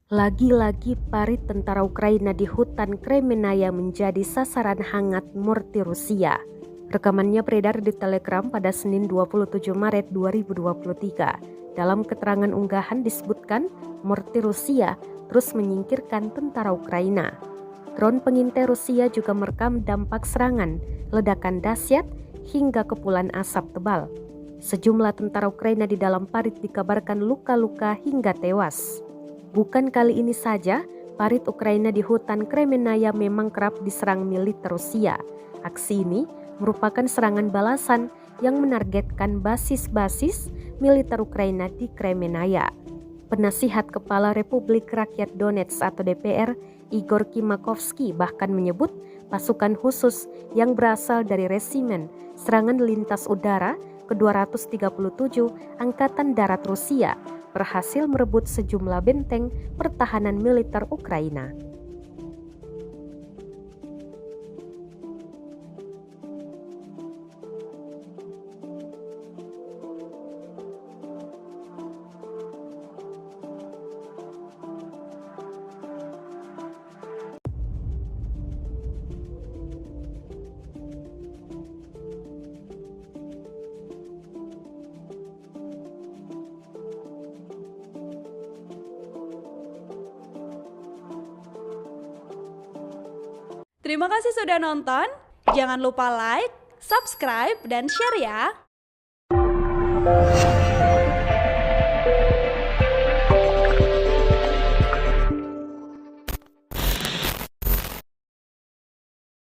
Lagi-lagi parit tentara Ukraina di hutan Kremenaya menjadi sasaran hangat murti Rusia. Rekamannya beredar di Telegram pada Senin 27 Maret 2023. Dalam keterangan unggahan disebutkan murti Rusia terus menyingkirkan tentara Ukraina. Drone pengintai Rusia juga merekam dampak serangan, ledakan dahsyat hingga kepulan asap tebal. Sejumlah tentara Ukraina di dalam parit dikabarkan luka-luka hingga tewas. Bukan kali ini saja, parit Ukraina di hutan Kremenaya memang kerap diserang militer Rusia. Aksi ini merupakan serangan balasan yang menargetkan basis-basis militer Ukraina di Kremenaya. Penasihat Kepala Republik Rakyat Donetsk atau DPR, Igor Kimakovsky bahkan menyebut pasukan khusus yang berasal dari resimen serangan lintas udara ke-237 Angkatan Darat Rusia berhasil merebut sejumlah benteng pertahanan militer Ukraina. Terima kasih sudah nonton. Jangan lupa like, subscribe, dan share ya.